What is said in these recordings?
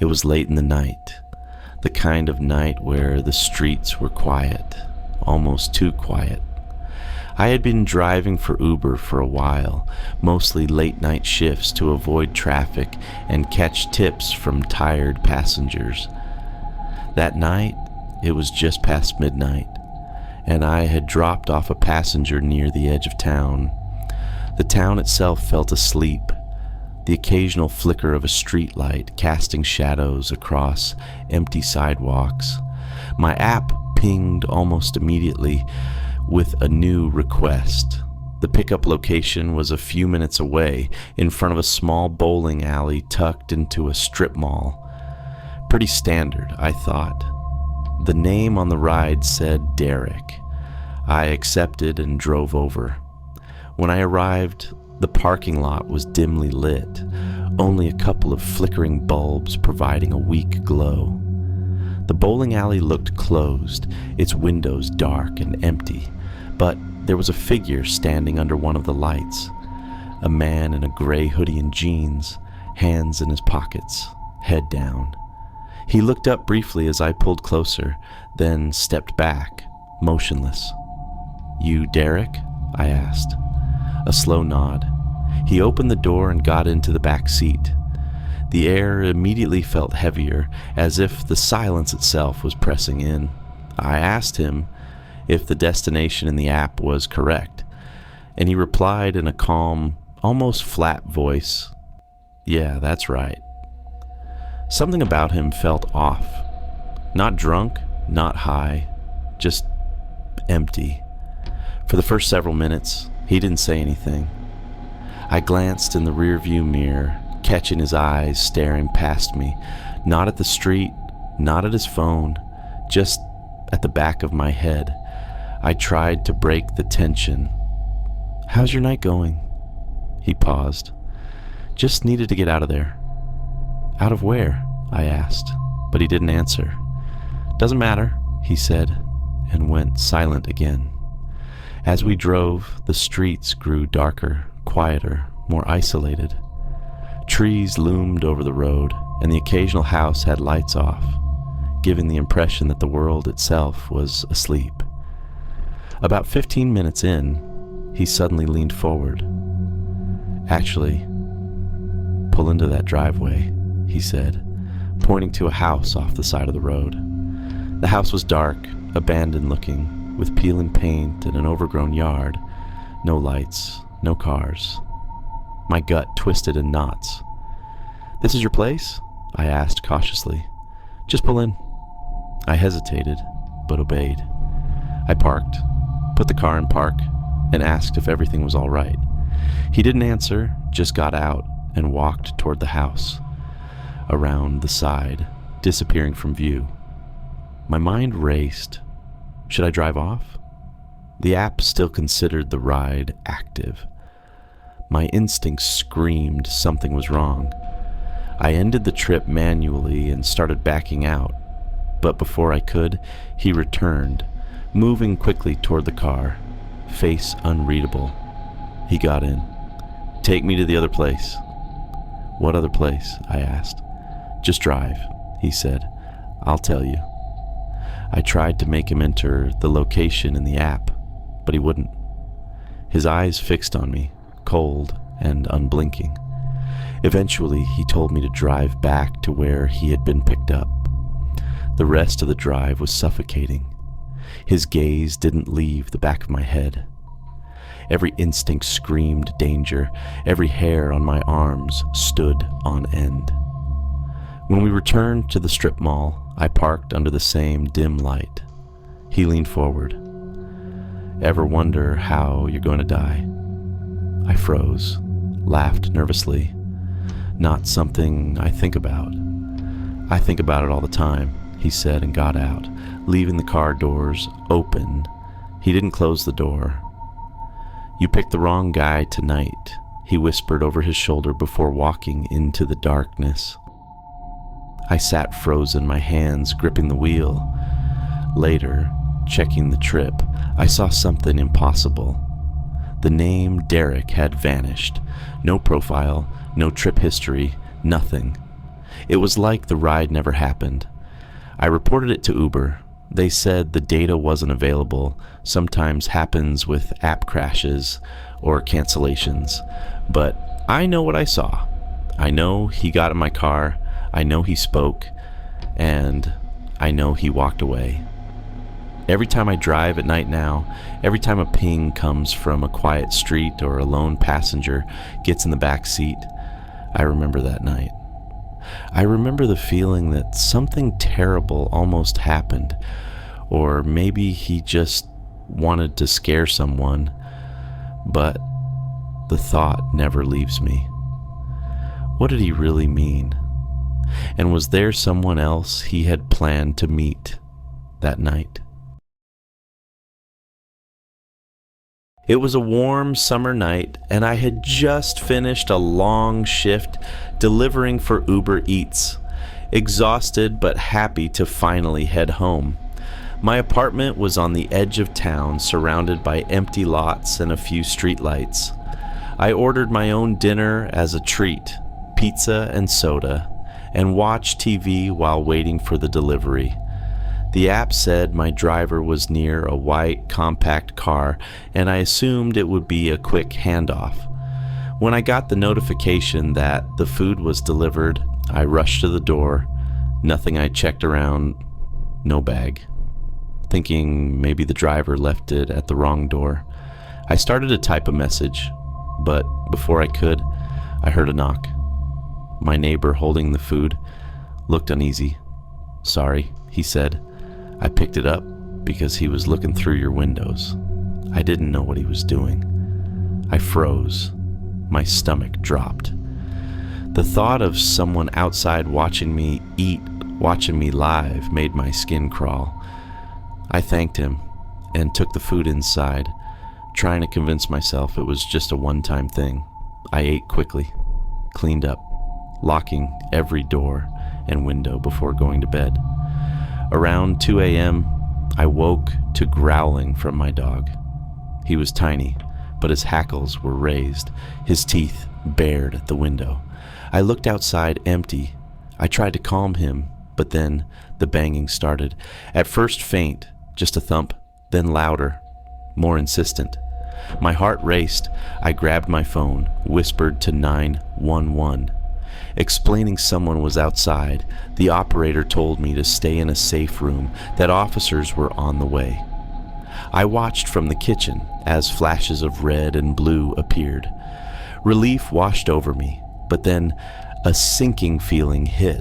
It was late in the night, the kind of night where the streets were quiet, almost too quiet. I had been driving for Uber for a while, mostly late-night shifts to avoid traffic and catch tips from tired passengers. That night, it was just past midnight, and I had dropped off a passenger near the edge of town. The town itself felt asleep, the occasional flicker of a streetlight casting shadows across empty sidewalks. My app pinged almost immediately with a new request. The pickup location was a few minutes away, in front of a small bowling alley tucked into a strip mall. Pretty standard, I thought. The name on the ride said Derek. I accepted and drove over. When I arrived, the parking lot was dimly lit, only a couple of flickering bulbs providing a weak glow. The bowling alley looked closed, its windows dark and empty, but there was a figure standing under one of the lights. A man in a gray hoodie and jeans, hands in his pockets, head down. He looked up briefly as I pulled closer, then stepped back, motionless. "You Derek?" I asked. A slow nod. He opened the door and got into the back seat. The air immediately felt heavier, as if the silence itself was pressing in. I asked him if the destination in the app was correct, and he replied in a calm, almost flat voice, "Yeah, that's right." Something about him felt off. Not drunk, not high, just empty. For the first several minutes, he didn't say anything. I glanced in the rearview mirror, catching his eyes staring past me, not at the street, not at his phone, just at the back of my head. I tried to break the tension. "How's your night going?" He paused. "Just needed to get out of there." "Out of where?" I asked, but he didn't answer. "Doesn't matter," he said, and went silent again. As we drove, the streets grew darker, quieter, more isolated. Trees loomed over the road, and the occasional house had lights off, giving the impression that the world itself was asleep. About 15 minutes in, he suddenly leaned forward. "Actually, pull into that driveway," he said, pointing to a house off the side of the road. The house was dark, abandoned looking, with peeling paint and an overgrown yard. No lights, no cars. My gut twisted in knots. "This is your place?" I asked cautiously. "Just pull in." I hesitated, but obeyed. I parked, put the car in park, and asked if everything was all right. He didn't answer, just got out and walked toward the house, around the side, disappearing from view. My mind raced. Should I drive off? The app still considered the ride active. My instincts screamed something was wrong. I ended the trip manually and started backing out, but before I could, he returned, moving quickly toward the car, face unreadable. He got in. "Take me to the other place." "What other place?" I asked. "Just drive," he said. "I'll tell you." I tried to make him enter the location in the app, but he wouldn't. His eyes fixed on me, cold and unblinking. Eventually, he told me to drive back to where he had been picked up. The rest of the drive was suffocating. His gaze didn't leave the back of my head. Every instinct screamed danger. Every hair on my arms stood on end. When we returned to the strip mall, I parked under the same dim light. He leaned forward. "Ever wonder how you're going to die?" I froze, laughed nervously. "Not something I think about." "I think about it all the time," he said, and got out, leaving the car doors open. He didn't close the door. "You picked the wrong guy tonight," he whispered over his shoulder before walking into the darkness. I sat frozen, my hands gripping the wheel. Later, checking the trip, I saw something impossible. The name Derek had vanished. No profile, no trip history, nothing. It was like the ride never happened. I reported it to Uber. They said the data wasn't available, sometimes happens with app crashes or cancellations. But I know what I saw. I know he got in my car, I know he spoke, and I know he walked away. Every time I drive at night now, every time a ping comes from a quiet street or a lone passenger gets in the back seat, I remember that night. I remember the feeling that something terrible almost happened, or maybe he just wanted to scare someone, but the thought never leaves me. What did he really mean? And was there someone else he had planned to meet that night? It was a warm summer night, and I had just finished a long shift delivering for Uber Eats, exhausted but happy to finally head home. My apartment was on the edge of town, surrounded by empty lots and a few streetlights. I ordered my own dinner as a treat, pizza and soda, and watched TV while waiting for the delivery. The app said my driver was near a white, compact car, and I assumed it would be a quick handoff. When I got the notification that the food was delivered, I rushed to the door. Nothing. I checked around, no bag. Thinking maybe the driver left it at the wrong door, I started to type a message, but before I could, I heard a knock. My neighbor holding the food looked uneasy. "Sorry," he said. "I picked it up because he was looking through your windows." I didn't know what he was doing. I froze. My stomach dropped. The thought of someone outside watching me eat, watching me live, made my skin crawl. I thanked him and took the food inside, trying to convince myself it was just a one-time thing. I ate quickly, cleaned up, locking every door and window before going to bed. Around 2 a.m., I woke to growling from my dog. He was tiny, but his hackles were raised, his teeth bared at the window. I looked outside empty. I tried to calm him, but then the banging started. At first faint, just a thump, then louder, more insistent. My heart raced. I grabbed my phone, whispered to 911. Explaining someone was outside, the operator told me to stay in a safe room, that officers were on the way. I watched from the kitchen as flashes of red and blue appeared. Relief washed over me, but then a sinking feeling hit.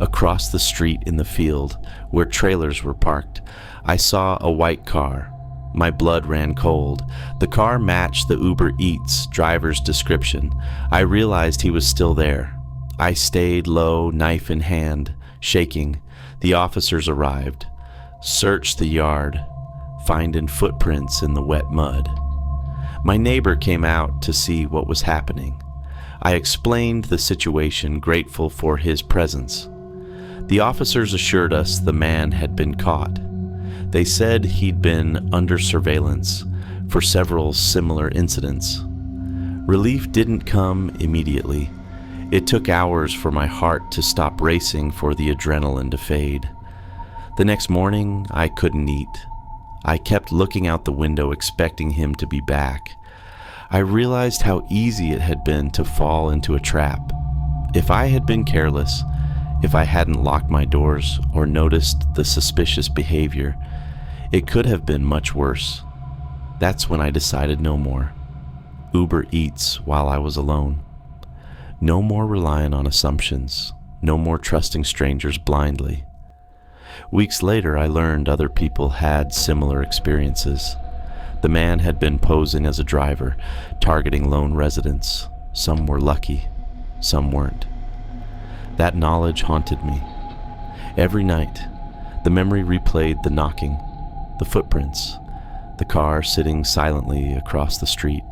Across the street in the field, where trailers were parked, I saw a white car. My blood ran cold. The car matched the Uber Eats driver's description. I realized he was still there. I stayed low, knife in hand, shaking. The officers arrived, searched the yard, finding footprints in the wet mud. My neighbor came out to see what was happening. I explained the situation, grateful for his presence. The officers assured us the man had been caught. They said he'd been under surveillance for several similar incidents. Relief didn't come immediately. It took hours for my heart to stop racing, for the adrenaline to fade. The next morning, I couldn't eat. I kept looking out the window, expecting him to be back. I realized how easy it had been to fall into a trap. If I had been careless, if I hadn't locked my doors or noticed the suspicious behavior, it could have been much worse. That's when I decided no more. Uber Eats while I was alone. No more relying on assumptions. No more trusting strangers blindly. Weeks later, I learned other people had similar experiences. The man had been posing as a driver, targeting lone residents. Some were lucky, some weren't. That knowledge haunted me. Every night, the memory replayed the knocking, the footprints, the car sitting silently across the street.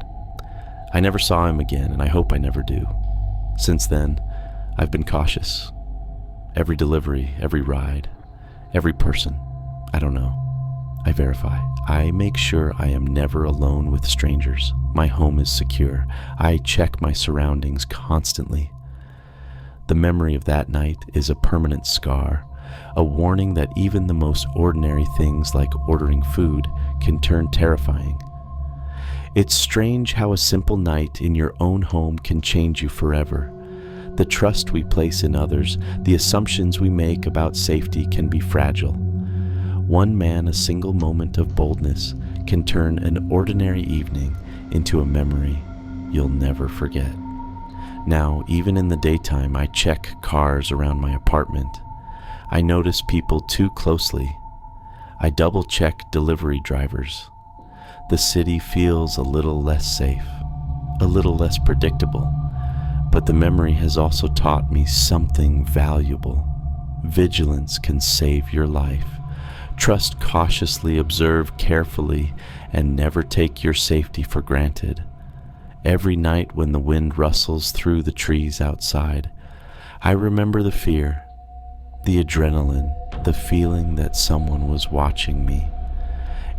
I never saw him again, and I hope I never do. Since then, I've been cautious. Every delivery, every ride, every person, I don't know. I verify. I make sure I am never alone with strangers. My home is secure. I check my surroundings constantly. The memory of that night is a permanent scar, a warning that even the most ordinary things like ordering food can turn terrifying. It's strange how a simple night in your own home can change you forever. The trust we place in others, the assumptions we make about safety can be fragile. One man, a single moment of boldness can turn an ordinary evening into a memory you'll never forget. Now, even in the daytime, I check cars around my apartment. I notice people too closely. I double-check delivery drivers. The city feels a little less safe, a little less predictable, but the memory has also taught me something valuable. Vigilance can save your life. Trust cautiously, observe carefully, and never take your safety for granted. Every night when the wind rustles through the trees outside, I remember the fear, the adrenaline, the feeling that someone was watching me.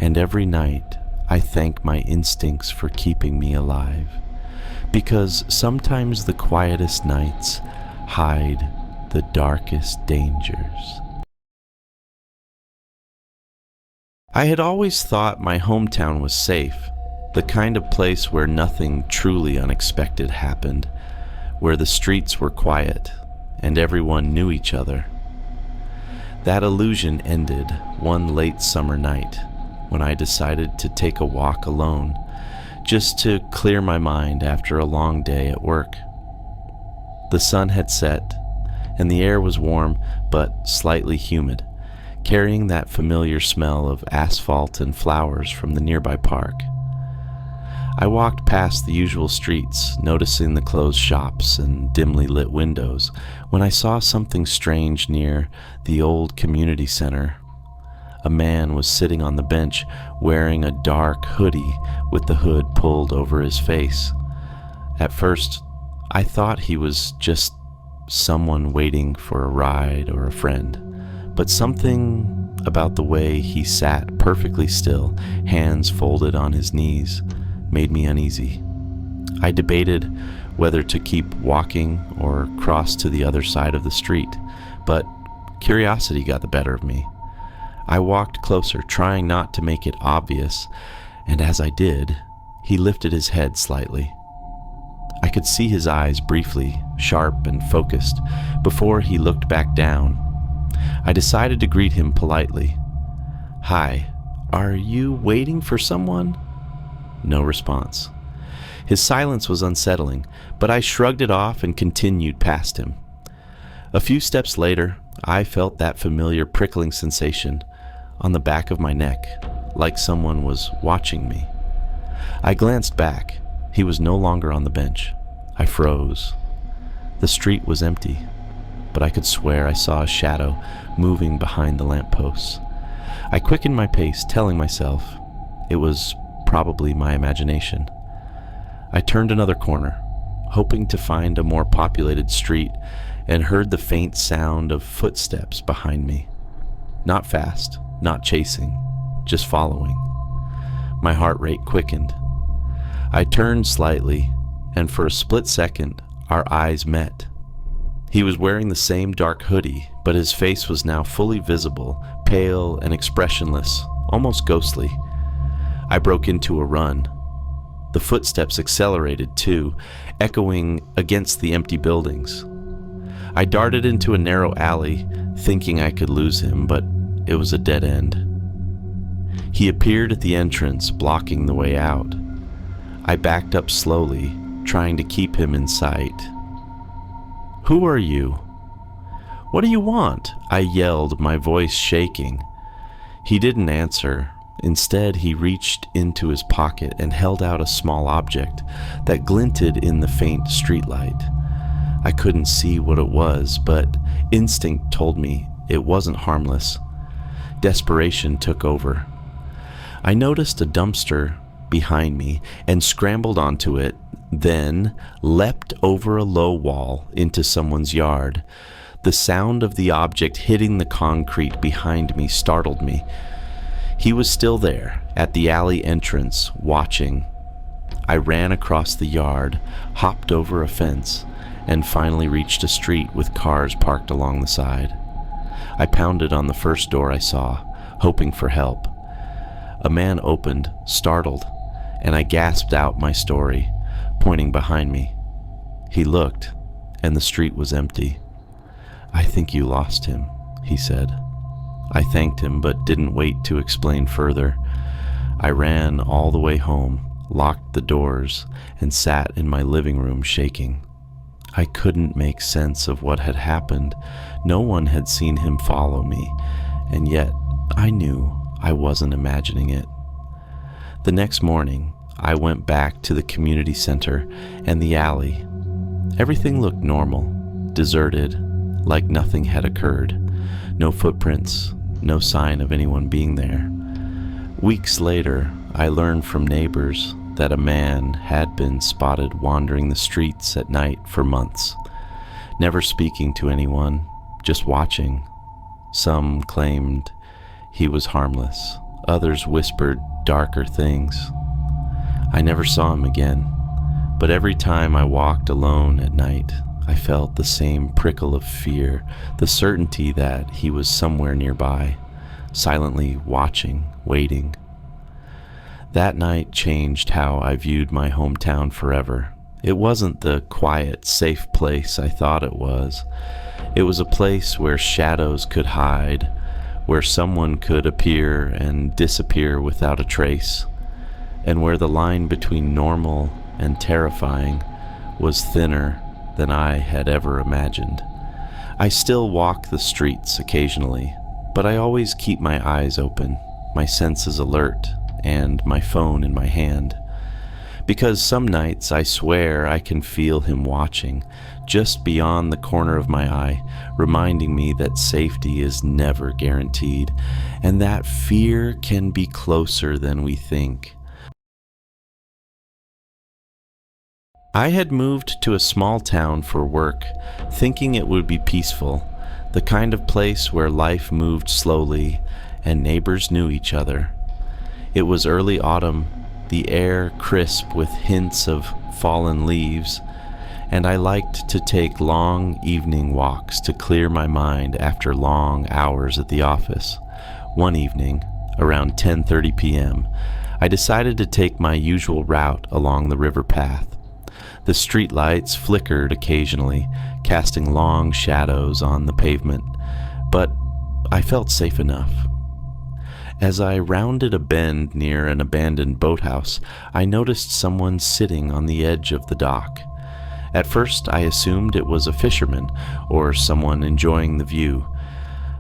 And every night, I thank my instincts for keeping me alive, because sometimes the quietest nights hide the darkest dangers. I had always thought my hometown was safe, the kind of place where nothing truly unexpected happened, where the streets were quiet and everyone knew each other. That illusion ended one late summer night when I decided to take a walk alone, just to clear my mind after a long day at work. The sun had set, and the air was warm but slightly humid, carrying that familiar smell of asphalt and flowers from the nearby park. I walked past the usual streets, noticing the closed shops and dimly lit windows, when I saw something strange near the old community center. A man was sitting on the bench wearing a dark hoodie with the hood pulled over his face. At first, I thought he was just someone waiting for a ride or a friend, but something about the way he sat perfectly still, hands folded on his knees, made me uneasy. I debated whether to keep walking or cross to the other side of the street, but curiosity got the better of me. I walked closer, trying not to make it obvious, and as I did, he lifted his head slightly. I could see his eyes briefly, sharp and focused, before he looked back down. I decided to greet him politely. "Hi, are you waiting for someone?" No response. His silence was unsettling, but I shrugged it off and continued past him. A few steps later, I felt that familiar prickling sensation on the back of my neck, like someone was watching me. I glanced back. He was no longer on the bench. I froze. The street was empty, but I could swear I saw a shadow moving behind the lampposts. I quickened my pace, telling myself it was probably my imagination. I turned another corner, hoping to find a more populated street, and heard the faint sound of footsteps behind me. Not fast, not chasing, just following. My heart rate quickened. I turned slightly, and for a split second, our eyes met. He was wearing the same dark hoodie, but his face was now fully visible, pale and expressionless, almost ghostly. I broke into a run. The footsteps accelerated too, echoing against the empty buildings. I darted into a narrow alley, thinking I could lose him, but it was a dead end. He appeared at the entrance, blocking the way out. I backed up slowly, trying to keep him in sight. "Who are you?" "What do you want?" I yelled, my voice shaking. He didn't answer. Instead, he reached into his pocket and held out a small object that glinted in the faint streetlight. I couldn't see what it was, but instinct told me it wasn't harmless. Desperation took over. I noticed a dumpster behind me and scrambled onto it, then leapt over a low wall into someone's yard. The sound of the object hitting the concrete behind me startled me. He was still there, at the alley entrance, watching. I ran across the yard, hopped over a fence, and finally reached a street with cars parked along the side. I pounded on the first door I saw, hoping for help. A man opened, startled, and I gasped out my story, pointing behind me. He looked, and the street was empty. "I think you lost him," he said. I thanked him, but didn't wait to explain further. I ran all the way home, locked the doors, and sat in my living room shaking. I couldn't make sense of what had happened. No one had seen him follow me, and yet I knew I wasn't imagining it. The next morning, I went back to the community center and the alley. Everything looked normal, deserted, like nothing had occurred. No footprints, no sign of anyone being there. Weeks later, I learned from neighbors that a man had been spotted wandering the streets at night for months, never speaking to anyone, just watching. Some claimed he was harmless. Others whispered darker things. I never saw him again, but every time I walked alone at night, I felt the same prickle of fear, the certainty that he was somewhere nearby, silently watching, waiting. That night changed how I viewed my hometown forever. It wasn't the quiet, safe place I thought it was. It was a place where shadows could hide, where someone could appear and disappear without a trace, and where the line between normal and terrifying was thinner than I had ever imagined. I still walk the streets occasionally, but I always keep my eyes open, my senses alert, and my phone in my hand. Because some nights I swear I can feel him watching, just beyond the corner of my eye, reminding me that safety is never guaranteed, and that fear can be closer than we think. I had moved to a small town for work, thinking it would be peaceful, the kind of place where life moved slowly and neighbors knew each other. It was early autumn, the air crisp with hints of fallen leaves, and I liked to take long evening walks to clear my mind after long hours at the office. One evening, around 10:30 p.m., I decided to take my usual route along the river path. The streetlights flickered occasionally, casting long shadows on the pavement, but I felt safe enough. As I rounded a bend near an abandoned boathouse, I noticed someone sitting on the edge of the dock. At first, I assumed it was a fisherman or someone enjoying the view,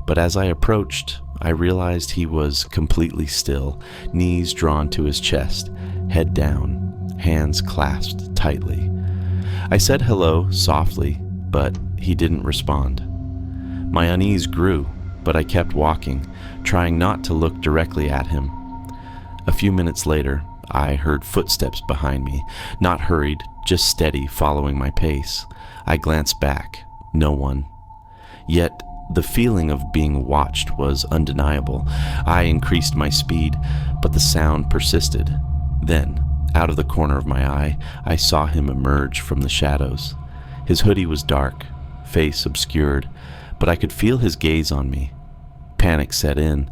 but as I approached, I realized he was completely still, knees drawn to his chest, head down, hands clasped tightly. I said hello softly, but he didn't respond. My unease grew, but I kept walking, trying not to look directly at him. A few minutes later, I heard footsteps behind me, not hurried, just steady, following my pace. I glanced back. No one. Yet, the feeling of being watched was undeniable. I increased my speed, but the sound persisted. Then, out of the corner of my eye, I saw him emerge from the shadows. His hoodie was dark, face obscured, but I could feel his gaze on me. Panic set in.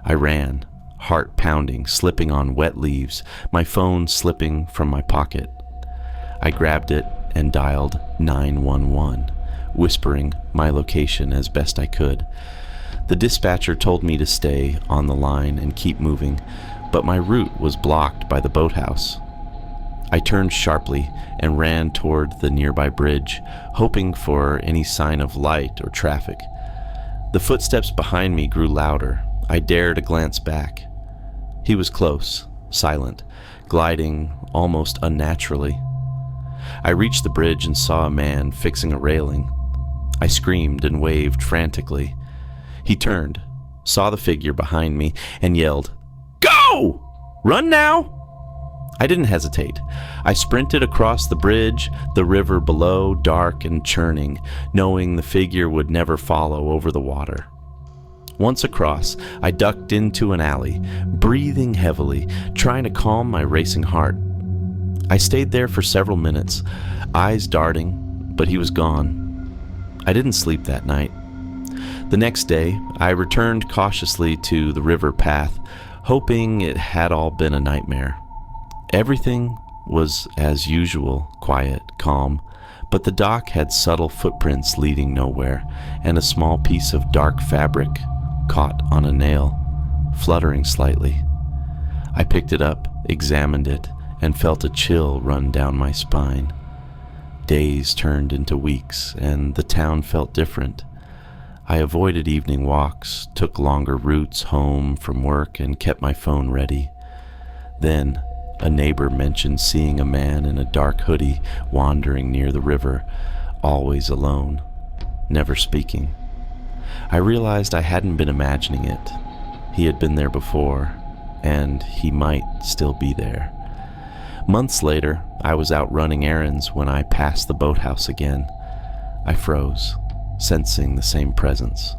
I ran, heart pounding, slipping on wet leaves, my phone slipping from my pocket. I grabbed it and dialed 911, whispering my location as best I could. The dispatcher told me to stay on the line and keep moving, but my route was blocked by the boathouse. I turned sharply and ran toward the nearby bridge, hoping for any sign of light or traffic. The footsteps behind me grew louder. I dared a glance back. He was close, silent, gliding almost unnaturally. I reached the bridge and saw a man fixing a railing. I screamed and waved frantically. He turned, saw the figure behind me, and yelled, "Go! Run now!" I didn't hesitate. I sprinted across the bridge, the river below dark and churning, knowing the figure would never follow over the water. Once across, I ducked into an alley, breathing heavily, trying to calm my racing heart. I stayed there for several minutes, eyes darting, but he was gone. I didn't sleep that night. The next day, I returned cautiously to the river path, hoping it had all been a nightmare. Everything was as usual, quiet, calm, but the dock had subtle footprints leading nowhere, and a small piece of dark fabric caught on a nail, fluttering slightly. I picked it up, examined it, and felt a chill run down my spine. Days turned into weeks, and the town felt different. I avoided evening walks, took longer routes home from work, and kept my phone ready. Then, a neighbor mentioned seeing a man in a dark hoodie wandering near the river, always alone, never speaking. I realized I hadn't been imagining it. He had been there before, and he might still be there. Months later, I was out running errands when I passed the boathouse again. I froze, sensing the same presence.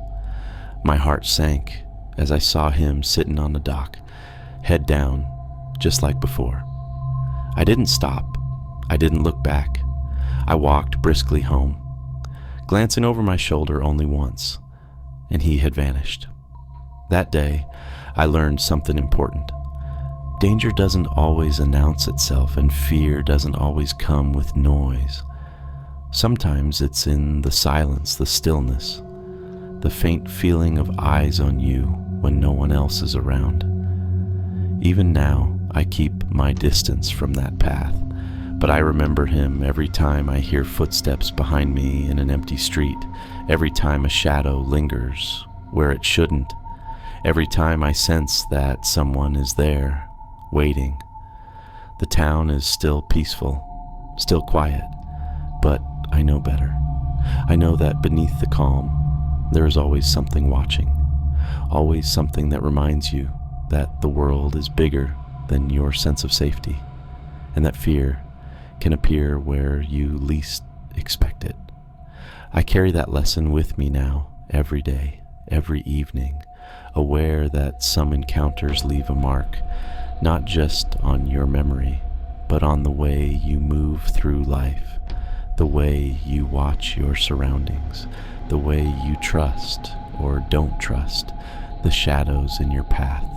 My heart sank as I saw him sitting on the dock, head down, just like before. I didn't stop. I didn't look back. I walked briskly home, glancing over my shoulder only once, and he had vanished. That day, I learned something important. Danger doesn't always announce itself, and fear doesn't always come with noise. Sometimes it's in the silence, the stillness, the faint feeling of eyes on you when no one else is around. Even now, I keep my distance from that path, but I remember him every time I hear footsteps behind me in an empty street, every time a shadow lingers where it shouldn't, every time I sense that someone is there, waiting. The town is still peaceful, still quiet, but I know better. I know that beneath the calm, there is always something watching, always something that reminds you that the world is bigger than your sense of safety, and that fear can appear where you least expect it. I carry that lesson with me now, every day, every evening, aware that some encounters leave a mark, not just on your memory, but on the way you move through life, the way you watch your surroundings, the way you trust or don't trust the shadows in your path.